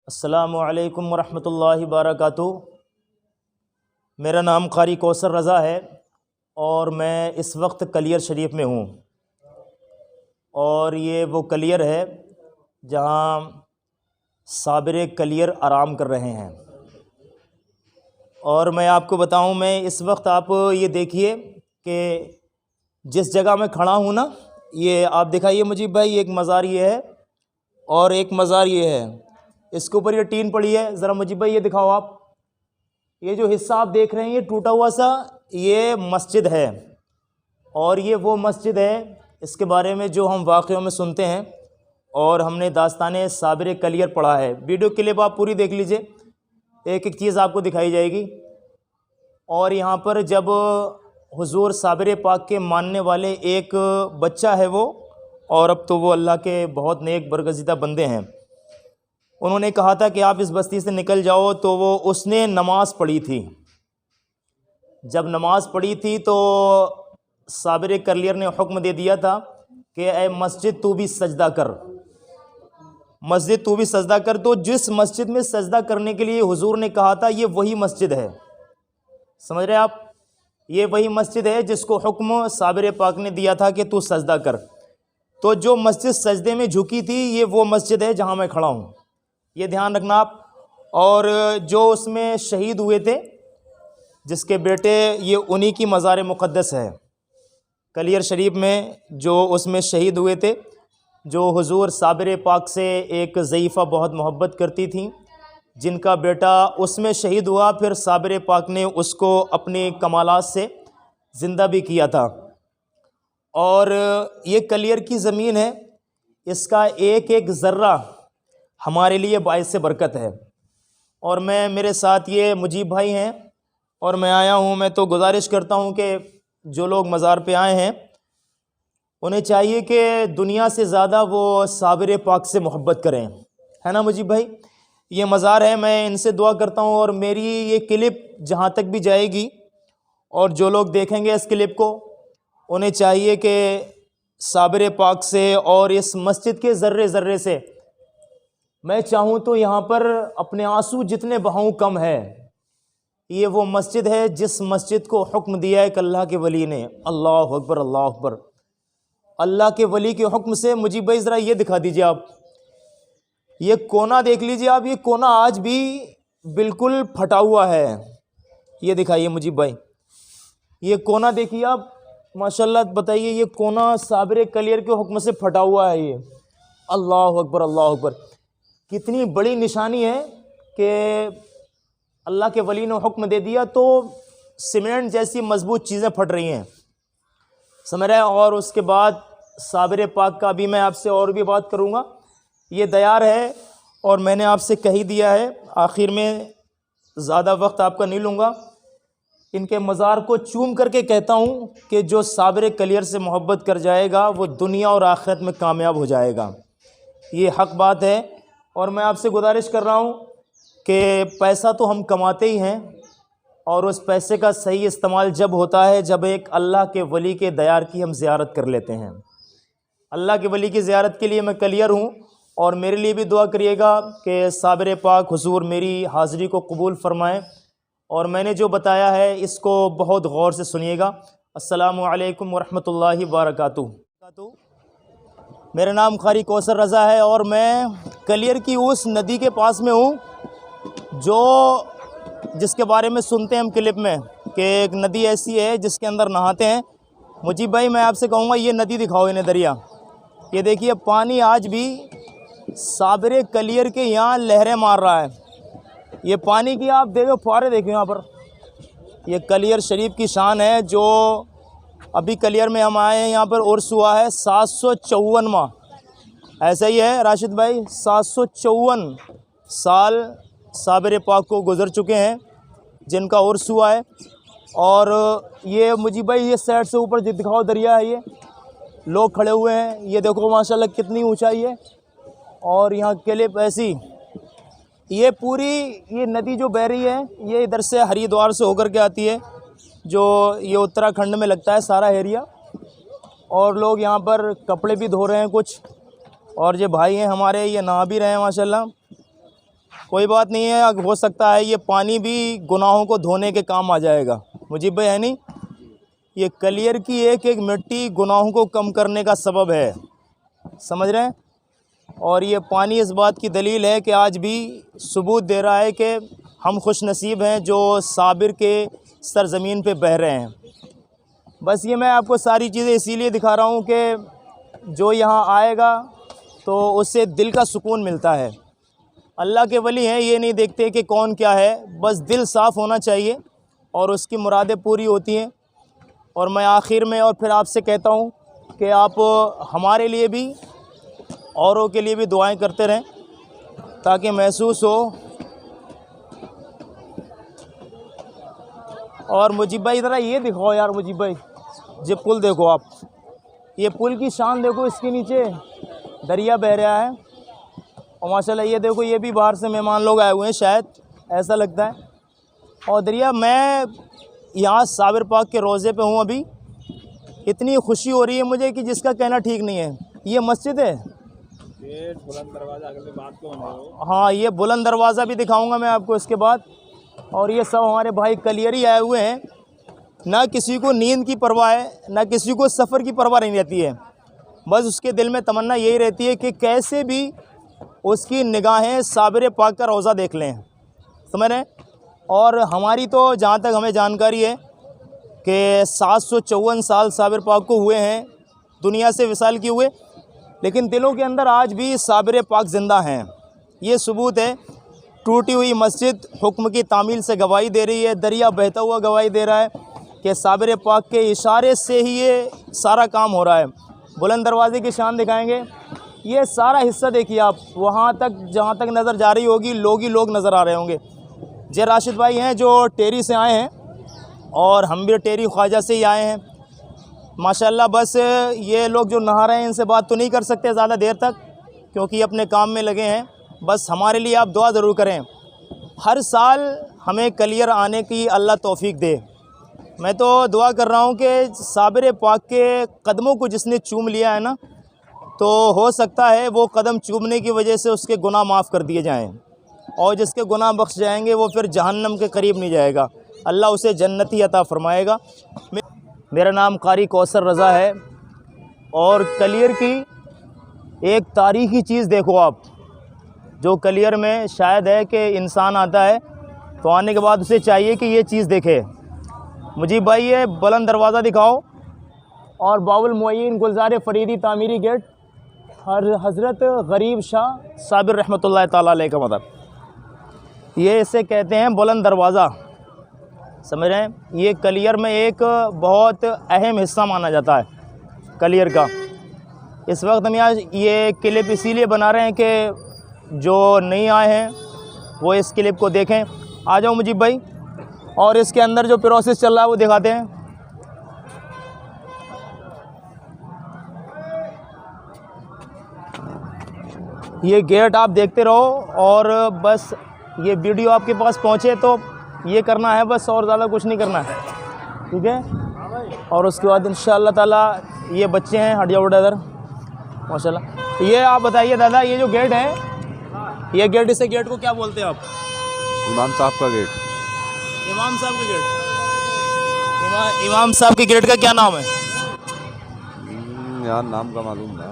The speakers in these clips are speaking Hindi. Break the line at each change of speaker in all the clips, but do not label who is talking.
अस्सलामु अलैकुम वरहमतुल्लाहि वबरकातुहू। मेरा नाम क़ारी कौसर रज़ा है और मैं इस वक्त कलियर शरीफ में हूँ। और ये वो कलियर है जहाँ साबिर कलियर आराम कर रहे हैं। और मैं आपको बताऊँ, मैं इस वक्त आप ये देखिए कि जिस जगह मैं खड़ा हूँ ना, ये आप दिखाइए मुझे भाई, एक मज़ार ये है और एक मज़ार ये है, इसके ऊपर ये टीन पड़ी है। ज़रा मुझे भाई ये दिखाओ आप, ये जो हिस्सा आप देख रहे हैं ये टूटा हुआ सा, ये मस्जिद है। और ये वो मस्जिद है इसके बारे में जो हम वाक़ियों में सुनते हैं और हमने दास्ताने साबिर कलियर पढ़ा है। वीडियो क्लिप आप पूरी देख लीजिए, एक एक चीज़ आपको दिखाई जाएगी। और यहाँ पर जब हुज़ूर साबिर पाक के मानने वाले एक बच्चा है वो, और अब तो वो अल्लाह के बहुत नेक बरगज़ीदा बंदे हैं, उन्होंने कहा था कि आप इस बस्ती से निकल जाओ, तो वो उसने नमाज़ पढ़ी थी। जब नमाज़ पढ़ी थी तो साबिर कलियर ने हुक्म दे दिया था कि ए मस्जिद तू भी सजदा कर, मस्जिद तू भी सजदा कर। तो जिस मस्जिद में सजदा करने के लिए हुजूर ने कहा था, ये वही मस्जिद है। समझ रहे आप, ये वही मस्जिद है जिसको हुक्म साबिर पाक ने दिया था कि तू सजदा कर। तो जो मस्जिद सजदे में झुकी थी, ये वो मस्जिद है जहाँ मैं खड़ा हूँ, ये ध्यान रखना आप। और जो उसमें शहीद हुए थे, जिसके बेटे, ये उन्हीं की मज़ार मुक़द्दस है कलियर शरीफ में, जो उसमें शहीद हुए थे, जो हुजूर साबिर पाक से एक ज़ईफ़ा बहुत मोहब्बत करती थी, जिनका बेटा उसमें शहीद हुआ। फिर साबिर पाक ने उसको अपने कमालात से ज़िंदा भी किया था। और ये कलियर की ज़मीन है, इसका एक एक ज़र्रा हमारे लिए बाइस बरकत है। और मैं, मेरे साथ ये मुजीब भाई हैं और मैं आया हूँ। मैं तो गुजारिश करता हूँ कि जो लोग मज़ार पे आए हैं, उन्हें चाहिए कि दुनिया से ज़्यादा वो साबिर पाक से मोहब्बत करें, है ना मुजीब भाई। ये मज़ार है, मैं इनसे दुआ करता हूँ। और मेरी ये क्लिप जहाँ तक भी जाएगी और जो लोग देखेंगे इस क्लिप को, उन्हें चाहिए कि साबिर पाक से और इस मस्जिद के ज़र्रे ज़र्रे से, मैं चाहूँ तो यहाँ पर अपने आंसू जितने बहाऊं कम है। ये वो मस्जिद है जिस मस्जिद को हुक्म दिया है अल्लाह के वली ने। अल्लाह अकबर, अल्लाह अकबर। अल्लाह के वली के हुक्म से। मुजीब भाई ज़रा ये दिखा दीजिए आप, ये कोना देख लीजिए आप, ये कोना आज भी बिल्कुल फटा हुआ है। ये दिखाइए मुजीब भाई, ये कोना देखिए आप, माशाल्लाह। बताइए, ये कोना साबिर कलियर के हुक्म से फटा हुआ है ये। अल्लाह अकबर, अल्लाह अकबर। कितनी बड़ी निशानी है कि अल्लाह के वली ने हुक्म दे दिया तो सीमेंट जैसी मजबूत चीज़ें फट रही हैं, समझ रहे हैं। और उसके बाद साबिर पाक का भी मैं आपसे और भी बात करूँगा। ये दयार है और मैंने आपसे कह ही दिया है, आखिर में ज़्यादा वक्त आपका नहीं लूँगा। इनके मज़ार को चूम करके कहता हूँ कि जो साबिर कलियर से मोहब्बत कर जाएगा वो दुनिया और आखिरत में कामयाब हो जाएगा। ये हक़ बात है। और मैं आपसे गुजारिश कर रहा हूँ कि पैसा तो हम कमाते ही हैं, और उस पैसे का सही इस्तेमाल जब होता है जब एक अल्लाह के वली के दयार की हम ज़ियारत कर लेते हैं। अल्लाह के वली की ज़ियारत के लिए मैं कलियर हूँ, और मेरे लिए भी दुआ करिएगा कि साबिर पाक हुजूर मेरी हाज़िरी को कबूल फ़रमाएँ। और मैंने जो बताया है इसको बहुत गौर से सुनिएगा। अस्सलामु अलैकुम वरहमतुल्लाहि वबरकातुहू। मेरा नाम क़ारी कौसर रज़ा है और मैं कलियर की उस नदी के पास में हूँ जो जिसके बारे में सुनते हैं हम क्लिप में, कि एक नदी ऐसी है जिसके अंदर नहाते हैं। मुजीब भाई, मैं आपसे कहूँगा ये नदी दिखाओ, इन्हें दरिया। ये देखिए, पानी आज भी साबिर कलियर के यहाँ लहरें मार रहा है। ये पानी की आप देखो फुहारे देखो यहाँ पर। ये कलियर शरीफ की शान है। जो अभी कलियर में हम आए हैं, यहाँ पर उर्स हुआ है 754वां, ऐसा ही है राशिद भाई, 754 साल साबिर पाक को गुज़र चुके हैं जिनका उर्स हुआ है। और ये मुजीब भाई, ये साइड से ऊपर दिखाओ दरिया है, ये लोग खड़े हुए हैं, ये देखो माशाल्लाह कितनी ऊंचाई है। और यहाँ क्लिप ऐसी, ये पूरी ये नदी जो बह रही है, ये इधर से हरिद्वार से होकर के आती है, जो ये उत्तराखंड में लगता है सारा एरिया। और लोग यहाँ पर कपड़े भी धो रहे हैं कुछ, और ये भाई हैं हमारे, ये नहा भी रहे हैं माशाल्लाह। कोई बात नहीं है, हो सकता है ये पानी भी गुनाहों को धोने के काम आ जाएगा। मुजीब भाई है नहीं, ये कलियर की एक एक मिट्टी गुनाहों को कम करने का सबब है, समझ रहे हैं। और ये पानी इस बात की दलील है कि आज भी सबूत दे रहा है कि हम खुश नसीब हैं जो साबिर के सरज़मीन पे बह रहे हैं। बस ये मैं आपको सारी चीज़ें इसीलिए दिखा रहा हूँ कि जो यहाँ आएगा तो उससे दिल का सुकून मिलता है। अल्लाह के वली हैं, ये नहीं देखते कि कौन क्या है, बस दिल साफ़ होना चाहिए और उसकी मुरादें पूरी होती हैं। और मैं आखिर में और फिर आपसे कहता हूँ कि आप हमारे लिए भी औरों के लिए भी दुआएं करते रहें ताकि महसूस हो। और मुजीब भाई ज़रा ये दिखाओ यार, मुजीब भाई ये पुल देखो आप, ये पुल की शान देखो, इसके नीचे दरिया बह रहा है और माशाल्लाह ये देखो, ये भी बाहर से मेहमान लोग आए हुए हैं शायद, ऐसा लगता है। और दरिया, मैं यहाँ साबिर पाक के रोज़े पे हूँ अभी, इतनी खुशी हो रही है मुझे कि जिसका कहना ठीक नहीं है। ये मस्जिद है,
ये बुलंद दरवाज़ा, अगले बात को बनाओ।
हाँ ये बुलंद दरवाज़ा भी दिखाऊंगा मैं आपको इसके बाद। और ये सब हमारे भाई कलियरी आए हुए हैं, ना किसी को नींद की परवाह है, ना किसी को सफ़र की परवाह नहीं रहती है, बस उसके दिल में तमन्ना यही रहती है कि कैसे भी उसकी निगाहें साबिर पाक का रोज़ा देख लें, समझ रहे हैं। और हमारी तो जहाँ तक हमें जानकारी है कि 754 साल साबिर पाक को हुए हैं दुनिया से विसाल किए हुए, लेकिन दिलों के अंदर आज भी साबिर पाक ज़िंदा हैं। ये सबूत है। टूटी हुई मस्जिद हुक्म की तामील से गवाही दे रही है, दरिया बहता हुआ गवाही दे रहा है कि साबिर पाक के इशारे से ही ये सारा काम हो रहा है। बुलंद दरवाज़े की शान दिखाएंगे, ये सारा हिस्सा देखिए आप, वहाँ तक जहाँ तक नज़र जा रही होगी लोग ही लोग नज़र आ रहे होंगे। जे राशिद भाई हैं जो टेरी से आए हैं और हम भी टेरी ख्वाजा से ही आए हैं माशाल्लाह। बस ये लोग जो नहा रहे हैं इनसे बात तो नहीं कर सकते ज़्यादा देर तक क्योंकि अपने काम में लगे हैं। बस हमारे लिए आप दुआ ज़रूर करें, हर साल हमें कलियर आने की अल्लाह तौफीक दे। मैं तो दुआ कर रहा हूँ कि साबिर पाक के कदमों को जिसने चूम लिया है ना, तो हो सकता है वो कदम चूमने की वजह से उसके गुनाह माफ़ कर दिए जाएँ, और जिसके गुनाह बख्श जाएंगे वो फिर जहन्नम के करीब नहीं जाएगा, अल्लाह उसे जन्नती अता फ़रमाएगा। मेरा नाम कारी कौसर रज़ा है। और कलियर की एक तारीख़ी चीज़ देखो आप, जो कलियर में शायद है कि इंसान आता है तो आने के बाद उसे चाहिए कि ये चीज़ देखे। मुजीब भाई ये बुलंद दरवाज़ा दिखाओ और बाबुल मुअय्यिन गुलज़ार फ़रीदी तामीरी गेट हज़रत गरीब शाह साबिर रहमतुल्लाह ताला अलैह का मदद, ये इसे कहते हैं बुलंद दरवाज़ा, समझ रहे हैं। ये कलियर में एक बहुत अहम हिस्सा माना जाता है कलियर का। इस वक्त हम यहाँ ये क्लिप इसीलिए बना रहे हैं कि जो नहीं आए हैं वो इस क्लिप को देखें। आ जाओ मुजीब भाई, और इसके अंदर जो प्रोसेस चल रहा है वो दिखाते हैं। ये गेट आप देखते रहो और बस ये वीडियो आपके पास पहुँचे तो ये करना है बस, और ज़्यादा कुछ नहीं करना है, ठीक है। और उसके बाद इंशाअल्लाह ताला ये बच्चे हैं, हट जाओ इधर माशाल्लाह। ये आप बताइए दादा, ये जो गेट है, ये गेट, इसे गेट को क्या बोलते हैं आप?
इमाम साहब का गेट।
इमाम साहब के गेट, इमाम साहब के गेट का क्या नाम है?
यार नाम का मालूम ना,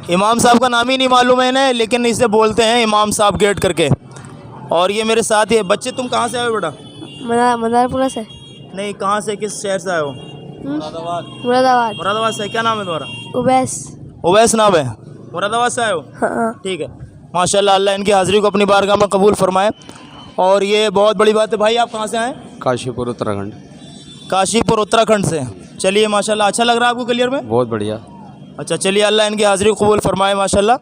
इमाम साहब का नाम ही नहीं मालूम है इन्हें, लेकिन इसे बोलते हैं इमाम साहब गेट करके। और ये मेरे साथ ही बच्चे, तुम कहाँ से आए हो बेटा?
मदारपुरा से।
नहीं, कहाँ से, किस शहर से आए हो?
मुरादाबाद।
मुरादाबाद से। क्या नाम है तुम्हारा?
उवैस।
उवैस नाम है, मुरादाबाद से आए हो?
हाँ।
ठीक है माशाल्लाह, अल्लाह इनकी हाज़िरी को अपनी बारगाह में कबूल फरमाए। और ये बहुत बड़ी बात है। भाई आप कहाँ से आए?
काशीपुर उत्तराखंड।
काशीपुर उत्तराखंड से। चलिए माशाल्लाह, अच्छा लग रहा है आपको कलियर में?
बहुत बढ़िया।
अच्छा चलिए, अल्लाह इनकी हाज़िरी कबूल फरमाए माशाल्लाह,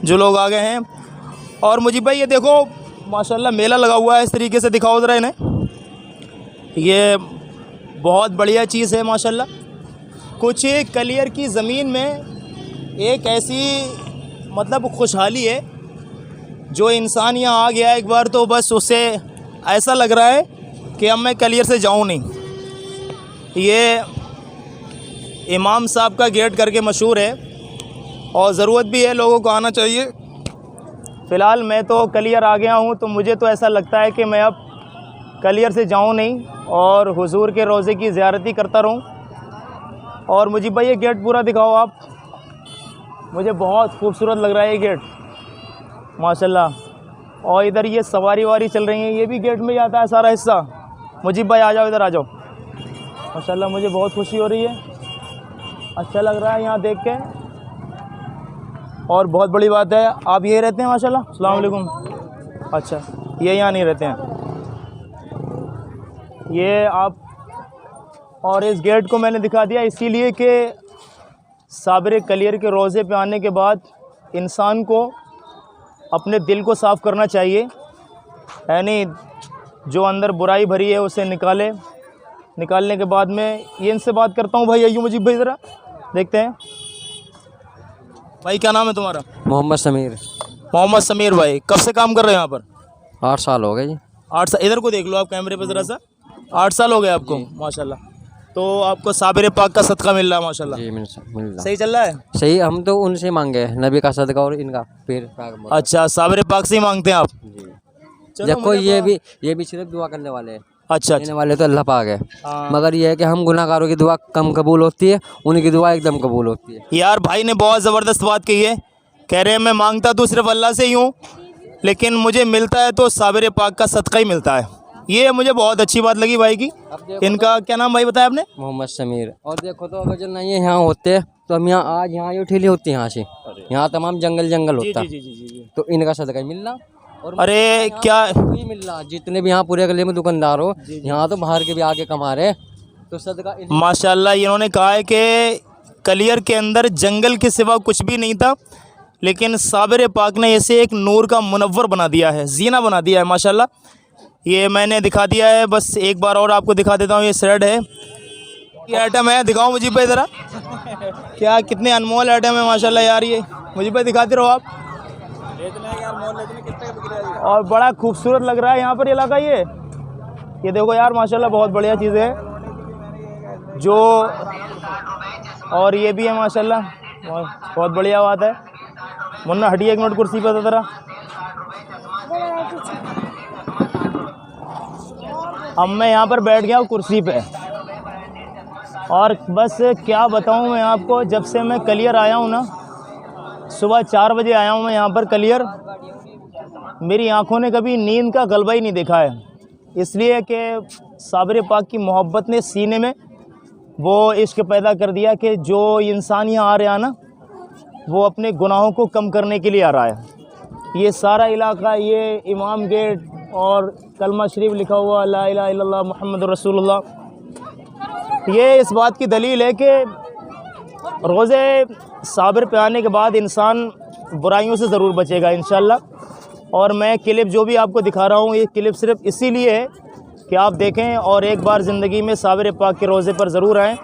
जो लोग आ गए हैं। और मुजीब भाई ये देखो माशाल्लाह मेला लगा हुआ है, इस तरीके से दिखाओ ज़रा इन्हें, ये बहुत बढ़िया चीज़ है माशाल्लाह। कुछ कलियर की ज़मीन में एक ऐसी मतलब खुशहाली है, जो इंसान यहाँ आ गया एक बार तो बस उसे ऐसा लग रहा है कि अब मैं कलियर से जाऊँ नहीं। ये इमाम साहब का गेट करके मशहूर है और ज़रूरत भी है, लोगों को आना चाहिए। फ़िलहाल मैं तो कलियर आ गया हूँ, तो मुझे तो ऐसा लगता है कि मैं अब कलियर से जाऊँ नहीं और हुजूर के रोज़े की ज़ियारत ही करता रहूँ। और मुझे भाई ये गेट पूरा दिखाओ आप, मुझे बहुत खूबसूरत लग रहा है ये गेट माशाल्लाह। और इधर ये सवारी वारी चल रही है, ये भी गेट में ही आता है सारा हिस्सा। मुजीब भाई आ जाओ, इधर आ जाओ। माशाल्लाह मुझे बहुत खुशी हो रही है, अच्छा लग रहा है यहाँ देख के। और बहुत बड़ी बात है, आप यहीं रहते हैं माशाल्लाह? अस्सलाम वालेकुम। अच्छा, ये यहाँ नहीं रहते हैं ये आप। और इस गेट को मैंने दिखा दिया इसीलिए कि साबिर कलियर के रोज़े पे आने के बाद इंसान को अपने दिल को साफ़ करना चाहिए, यानी जो अंदर बुराई भरी है उसे निकालने के बाद में ये इनसे बात करता हूँ। भाई आइयो मुजीब भाई, ज़रा देखते हैं। भाई क्या नाम है तुम्हारा?
मोहम्मद समीर।
मोहम्मद समीर भाई, कब से काम कर रहे हो यहाँ पर?
8 साल हो गए जी।
8 साल। इधर को देख लो आप कैमरे पर ज़रा सा, 8 साल हो गए आपको माशाल्लाह। तो आपको साबिर पाक का सदका मिल रहा है माशाल्लाह?
जी मिल रहा।
सही चल रहा है?
सही, हम तो उनसे मांगे नबी का सदका और इनका फिर।
अच्छा, साबिर पाक से ही मांगते हैं आप?
जी। देखो ये भी सिर्फ दुआ करने वाले हैं।
अच्छा
देने वाले तो अल्लाह पाक है,
हाँ।
मगर ये है कि हम गुनाहगारों की दुआ कम कबूल होती है, उनकी दुआ एकदम कबूल होती है।
यार भाई ने बहुत ज़बरदस्त बात कही है, कह रहे हैं मैं मांगता तो सिर्फ अल्लाह से ही हूँ, लेकिन मुझे मिलता है तो साबिर पाक का सदका ही मिलता है। ये मुझे बहुत अच्छी बात लगी भाई की। इनका क्या नाम भाई बताया आपने?
मोहम्मद समीर। और देखो तो अगर जब नहीं यहाँ होते तो हम यहाँ आज यहाँ ये ठेली होती है, यहाँ से यहाँ तमाम जंगल होता, तो इनका सदका ही मिलना। और
अरे क्या
ही मिल रहा, जितने भी यहाँ पूरे गले में दुकानदार हो, यहाँ तो बाहर के भी आगे कमा रहे, तो सदका
माशाल्लाह। इन्होंने कहा है कि कलियर के अंदर जंगल के सिवा कुछ भी नहीं था, लेकिन साबिर पाक ने इसे एक नूर का मुनव्वर बना दिया है, जीना बना दिया है माशाल्लाह। ये मैंने दिखा दिया है, बस एक बार और आपको दिखा देता हूँ। ये शेड है, ये आइटम है, दिखाओ मुझे भाई ज़रा, क्या कितने अनमोल आइटम है माशाल्लाह यार। ये मुझे भाई दिखाते रहो आप। और बड़ा खूबसूरत लग रहा है यहाँ पर ये इलाका। ये देखो यार माशाल्लाह, बहुत बढ़िया चीज़ें हैं जो, और ये भी है माशाल्लाह, बहुत बढ़िया बात है। मुन्ना हटिए एक मिनट कुर्सी पर ज़रा। अब मैं यहाँ पर बैठ गया हूँ कुर्सी पे, और बस क्या बताऊँ मैं आपको, जब से मैं कलियर आया हूँ ना, सुबह 4 बजे आया हूँ मैं यहाँ पर कलियर, मेरी आँखों ने कभी नींद का गलबा ही नहीं देखा है, इसलिए कि साबिर पाक की मोहब्बत ने सीने में वो इश्क पैदा कर दिया कि जो इंसान यहाँ आ रहा है ना, वो अपने गुनाहों को कम करने के लिए आ रहा है। ये सारा इलाका, ये इमाम गेट और कलमा शरीफ लिखा हुआ ला इलाहा इल्लल्लाह मुहम्मद रसूलुल्लाह, ये इस बात की दलील है कि रोज़े साबिर पे आने के बाद इंसान बुराइयों से ज़रूर बचेगा इंशाअल्लाह। और मैं क्लिप जो भी आपको दिखा रहा हूँ, ये क्लिप सिर्फ इसीलिए है कि आप देखें और एक बार ज़िंदगी में साबिर पाक के रोज़े पर ज़रूर आएँ।